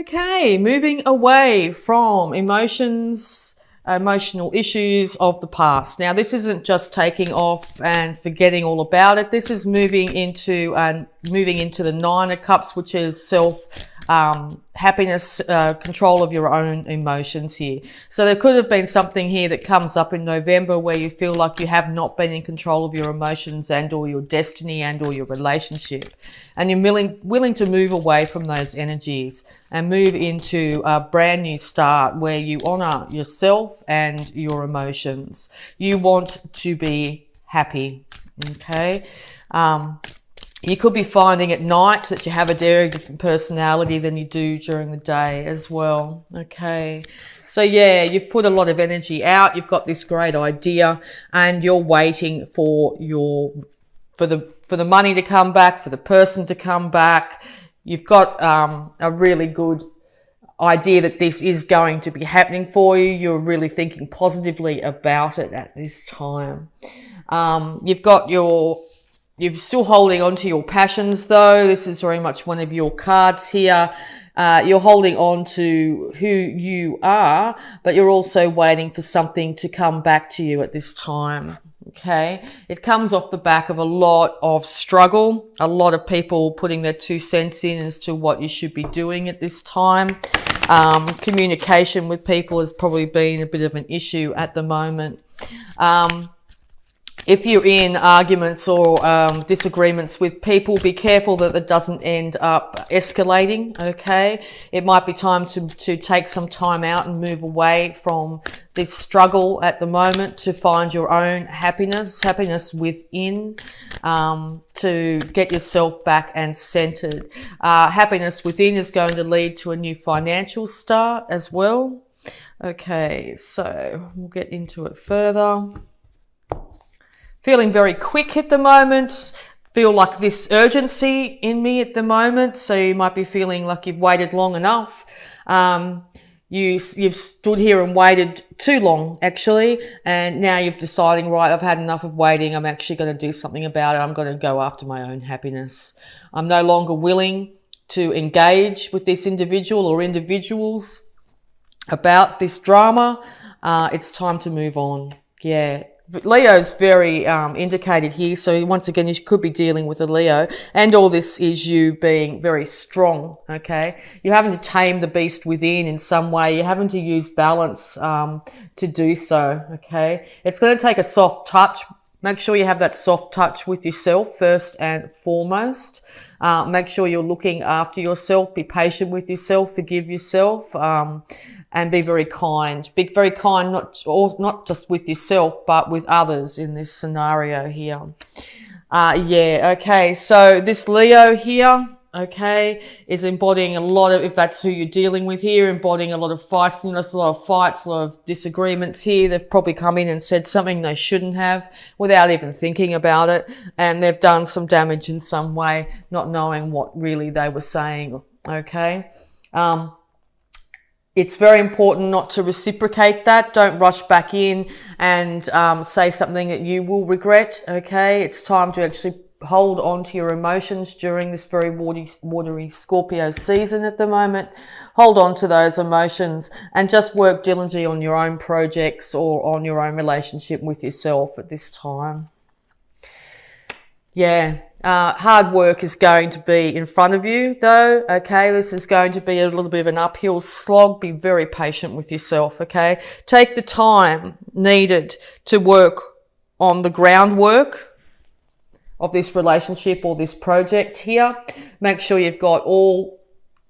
Okay, moving away from emotional issues of the past. Now, this isn't just taking off and forgetting all about it. This is moving into the Nine of Cups, which is happiness, control of your own emotions here. So there could have been something here that comes up in November where you feel like you have not been in control of your emotions and or your destiny and or your relationship. And you're willing to move away from those energies and move into a brand new start where you honor yourself and your emotions. You want to be happy, okay? You could be finding at night that you have a very different personality than you do during the day as well. Okay. So yeah, you've put a lot of energy out. You've got this great idea and you're waiting for the money to come back, for the person to come back. You've got a really good idea that this is going to be happening for you. You're really thinking positively about it at this time. You're still holding on to your passions though. This is very much one of your cards here. You're holding on to who you are, but you're also waiting for something to come back to you at this time. Okay. It comes off the back of a lot of struggle, a lot of people putting their 2 cents in as to what you should be doing at this time. Communication with people has probably been a bit of an issue at the moment. If you're in arguments or disagreements with people, be careful that it doesn't end up escalating, okay? It might be time to take some time out and move away from this struggle at the moment to find your own happiness within, to get yourself back and centered. Happiness within is going to lead to a new financial start as well. Okay, so we'll get into it further. Feeling very quick at the moment. Feel like this urgency in me at the moment. So you might be feeling like you've waited long enough. You've stood here and waited too long, actually. And now you're deciding, right, I've had enough of waiting. I'm actually going to do something about it. I'm going to go after my own happiness. I'm no longer willing to engage with this individual or individuals about this drama. It's time to move on. Yeah. Leo's very indicated here, so once again you could be dealing with a Leo, and all this is you being very strong, okay? You're having to tame the beast within in some way. You're having to use balance to do so, okay? It's going to take a soft touch. Make sure you have that soft touch with yourself first and foremost. Make sure you're looking after yourself. Be patient with yourself. Forgive yourself. And be very kind. Be very kind, not just with yourself, but with others in this scenario here. Yeah, okay. So this Leo here, okay, is embodying a lot of, if that's who you're dealing with here, embodying a lot of feistiness, a lot of fights, a lot of disagreements here. They've probably come in and said something they shouldn't have without even thinking about it. And they've done some damage in some way, not knowing what really they were saying, okay? It's very important not to reciprocate that. Don't rush back in and say something that you will regret, okay? It's time to actually hold on to your emotions during this very watery Scorpio season at the moment. Hold on to those emotions and just work diligently on your own projects or on your own relationship with yourself at this time. Yeah. Hard work is going to be in front of you though, okay? This is going to be a little bit of an uphill slog. Be very patient with yourself, okay? Take the time needed to work on the groundwork of this relationship or this project here. Make sure you've got all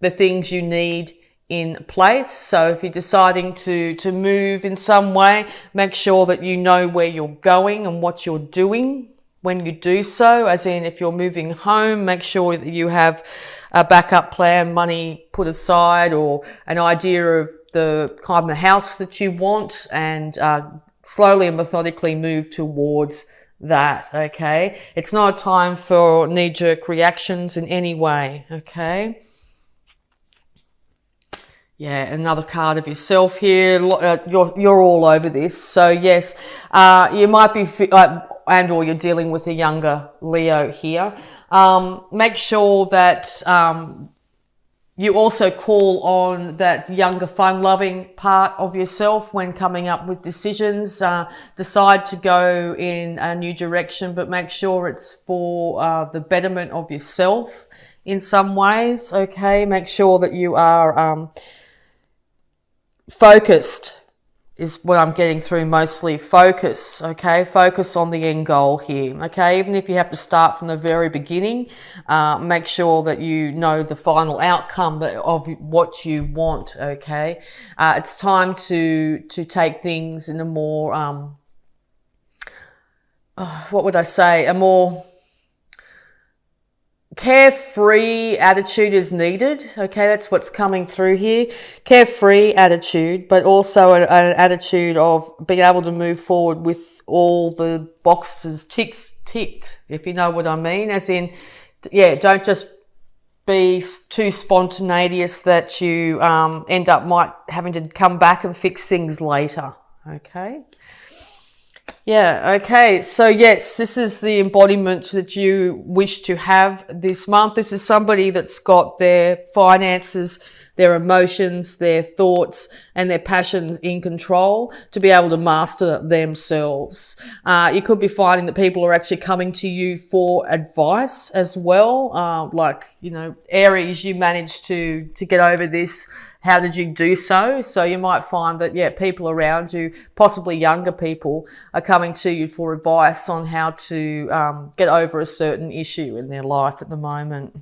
the things you need in place. So if you're deciding to move in some way, make sure that you know where you're going and what you're doing when you do so, as in if you're moving home, make sure that you have a backup plan, money put aside, or an idea of the kind of house that you want, and slowly and methodically move towards that, okay? It's not a time for knee-jerk reactions in any way, okay? Yeah, another card of yourself here. You're all over this. So yes, you might be, and or you're dealing with a younger Leo here. Make sure that you also call on that younger, fun-loving part of yourself when coming up with decisions. Decide to go in a new direction, but make sure it's for the betterment of yourself in some ways, okay? Make sure that you are focused is what I'm getting through mostly. Focus, okay? Focus on the end goal here, okay? Even if you have to start from the very beginning, make sure that you know the final outcome of what you want, okay? It's time to take things in a more, what would I say, a more carefree attitude is needed. Okay, that's what's coming through here. Carefree attitude, but also an attitude of being able to move forward with all the boxes ticked, if you know what I mean. As in, yeah, don't just be too spontaneous that you end up having to come back and fix things later. Okay. Yeah, okay. So yes, this is the embodiment that you wish to have this month. This is somebody that's got their finances, their emotions, their thoughts, and their passions in control to be able to master themselves. You could be finding that people are actually coming to you for advice as well. Like, you know, Aries, you managed to get over this. How did you do so? So you might find that, yeah, people around you, possibly younger people, are coming to you for advice on how to get over a certain issue in their life at the moment.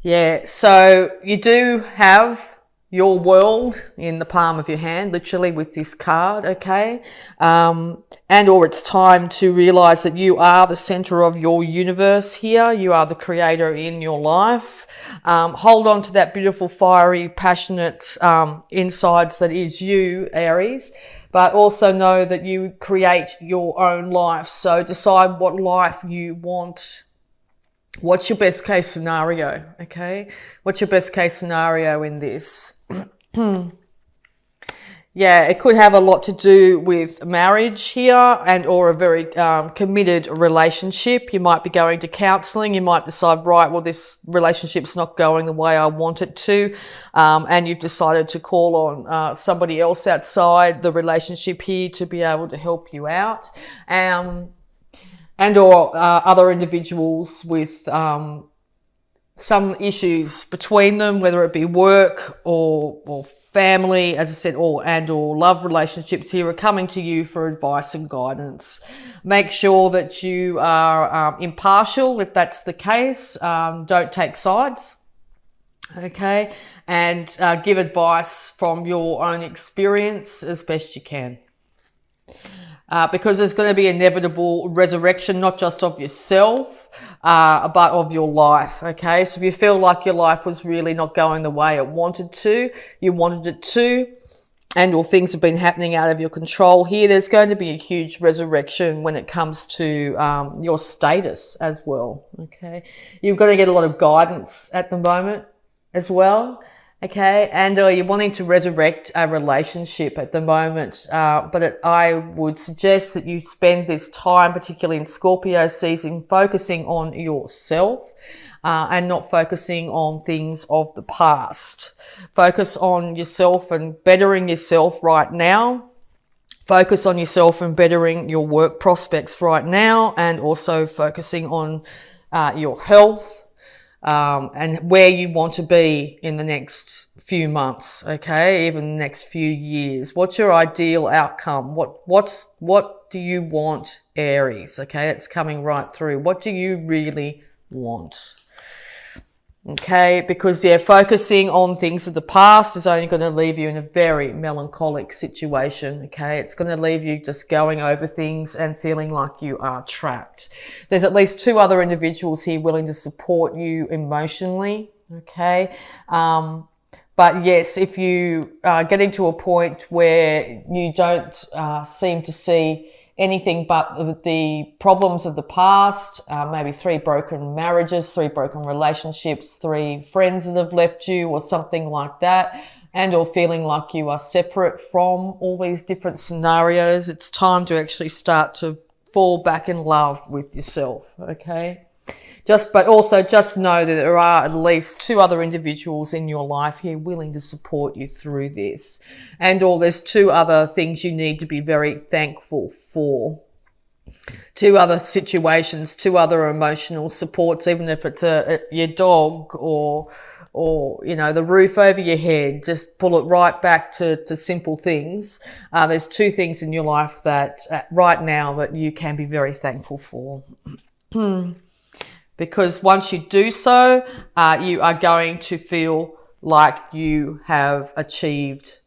Yeah, so you do have your world in the palm of your hand, literally with this card, okay? And or it's time to realize that you are the center of your universe here. You are the creator in your life. Hold on to that beautiful, fiery, passionate insides that is you, Aries. But also know that you create your own life. So decide what life you want. What's your best case scenario, okay? What's your best case scenario in this? Yeah, it could have a lot to do with marriage here and or a very committed relationship. You might be going to counselling. You might decide, right, well, this relationship's not going the way I want it to. And you've decided to call on somebody else outside the relationship here to be able to help you out. And or other individuals with some issues between them, whether it be work or family, as I said, or love relationships here are coming to you for advice and guidance. Make sure that you are impartial if that's the case. Don't take sides. Okay. And give advice from your own experience as best you can. Because there's going to be inevitable resurrection, not just of yourself, but of your life, okay? So if you feel like your life was really not going the way it wanted to, you wanted it to, and or things have been happening out of your control here, there's going to be a huge resurrection when it comes to your status as well, okay? You've got to get a lot of guidance at the moment as well. Okay, and you're wanting to resurrect a relationship at the moment, but I would suggest that you spend this time, particularly in Scorpio season, focusing on yourself and not focusing on things of the past. Focus on yourself and bettering yourself right now. Focus on yourself and bettering your work prospects right now, and also focusing on your health. And where you want to be in the next few months, okay, even the next few years. What's your ideal outcome? What do you want, Aries? Okay, it's coming right through. What do you really want? Okay, because focusing on things of the past is only going to leave you in a very melancholic situation. Okay, it's going to leave you just going over things and feeling like you are trapped. There's at least 2 other individuals here willing to support you emotionally. Okay, but yes, if you are getting to a point where you don't seem to see anything but the problems of the past, maybe 3 broken marriages, 3 broken relationships, 3 friends that have left you or something like that, and or feeling like you are separate from all these different scenarios, it's time to actually start to fall back in love with yourself, okay? But also just know that there are at least 2 other individuals in your life here willing to support you through this. And or there's 2 other things you need to be very thankful for. 2 other situations, 2 other emotional supports, even if it's your dog or the roof over your head. Just pull it right back to simple things. There's 2 things in your life that right now that you can be very thankful for. Because once you do so, you are going to feel like you have achieved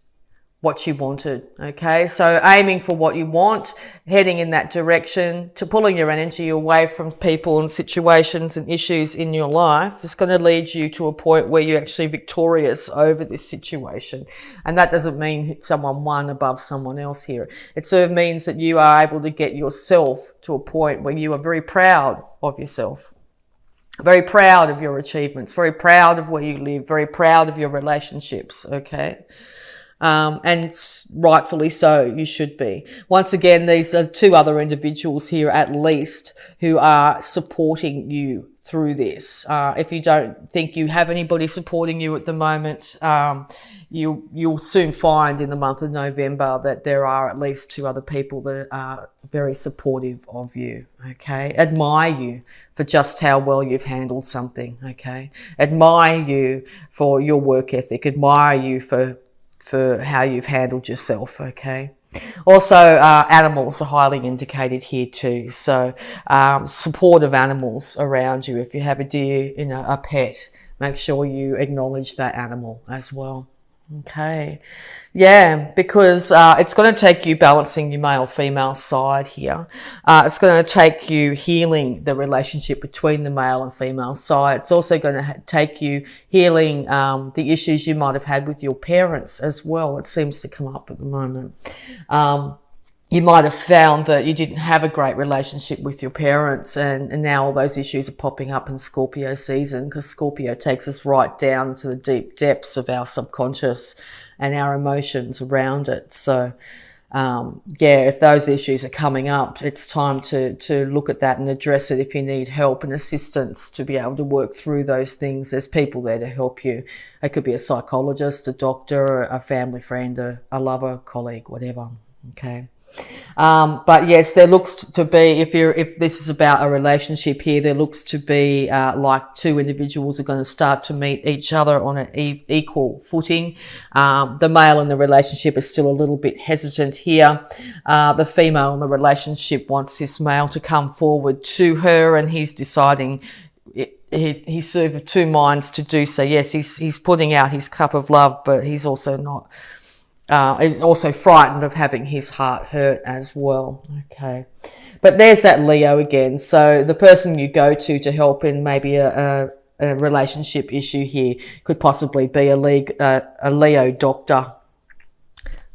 what you wanted. Okay, so aiming for what you want, heading in that direction, to pulling your energy away from people and situations and issues in your life is going to lead you to a point where you're actually victorious over this situation. And that doesn't mean someone won above someone else here. It sort of means that you are able to get yourself to a point where you are very proud of yourself. Very proud of your achievements, very proud of where you live, very proud of your relationships, okay? And rightfully so, you should be. Once again, these are 2 other individuals here at least who are supporting you through this. If you don't think you have anybody supporting you at the moment, you'll soon find in the month of November that there are at least 2 other people that are very supportive of you, okay? Admire you for just how well you've handled something, okay? Admire you for your work ethic. Admire you for how you've handled yourself, okay? Also, animals are highly indicated here too. So, supportive animals around you. If you have a deer, a pet, make sure you acknowledge that animal as well. Okay. Yeah, because it's going to take you balancing your male-female side here. It's going to take you healing the relationship between the male and female side. It's also going to take you healing the issues you might have had with your parents as well. It seems to come up at the moment. You might have found that you didn't have a great relationship with your parents, and now all those issues are popping up in Scorpio season, because Scorpio takes us right down to the deep depths of our subconscious and our emotions around it. So, if those issues are coming up, it's time to look at that and address it if you need help and assistance to be able to work through those things. There's people there to help you. It could be a psychologist, a doctor, a family friend, a lover, colleague, whatever. Okay. But yes, there looks to be, if this is about a relationship here, there looks to be like 2 individuals are going to start to meet each other on an equal footing. The male in the relationship is still a little bit hesitant here. The female in the relationship wants this male to come forward to her, and he's deciding he's sort of 2 minds to do so. Yes, he's putting out his cup of love, but he's also not. He's also frightened of having his heart hurt as well. Okay. But there's that Leo again. So the person you go to help in maybe a relationship issue here could possibly be a Leo doctor.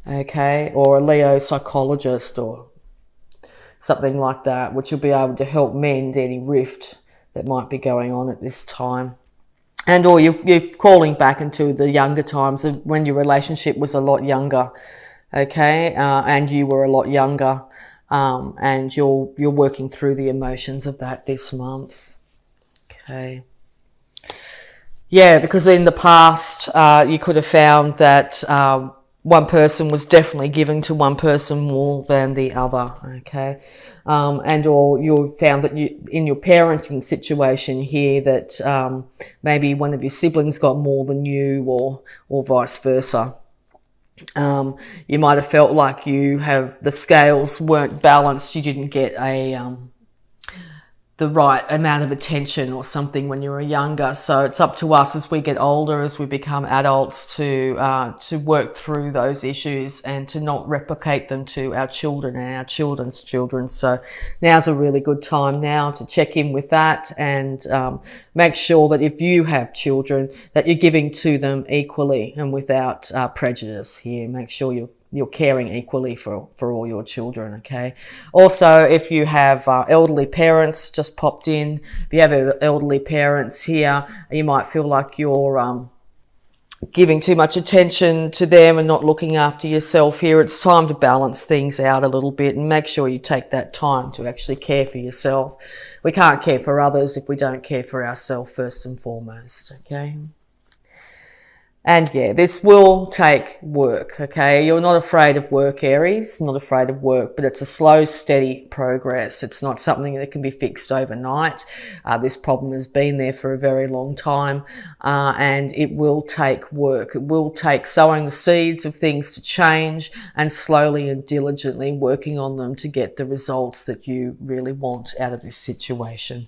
Okay. Or a Leo psychologist or something like that, which will be able to help mend any rift that might be going on at this time. And or you're calling back into the younger times of when your relationship was a lot younger, okay, and you were a lot younger, and you're working through the emotions of that this month, okay. Yeah, because in the past you could have found that one person was definitely giving to one person more than the other, okay. And or you found that in your parenting situation here that maybe one of your siblings got more than you, or vice versa. You might have felt like the scales weren't balanced. You didn't get the right amount of attention or something when you were younger. So it's up to us as we get older, as we become adults, to work through those issues and to not replicate them to our children and our children's children. So now's a really good time now to check in with that and make sure that if you have children, that you're giving to them equally and without prejudice here. Make sure you're caring equally for all your children, okay? Also, if you have elderly parents, just popped in, if you have elderly parents here, you might feel like you're giving too much attention to them and not looking after yourself here. It's time to balance things out a little bit and make sure you take that time to actually care for yourself. We can't care for others if we don't care for ourselves first and foremost, okay? And yeah, this will take work, okay? You're not afraid of work, Aries, not afraid of work, but it's a slow, steady progress. It's not something that can be fixed overnight. This problem has been there for a very long time, and it will take work. It will take sowing the seeds of things to change and slowly and diligently working on them to get the results that you really want out of this situation.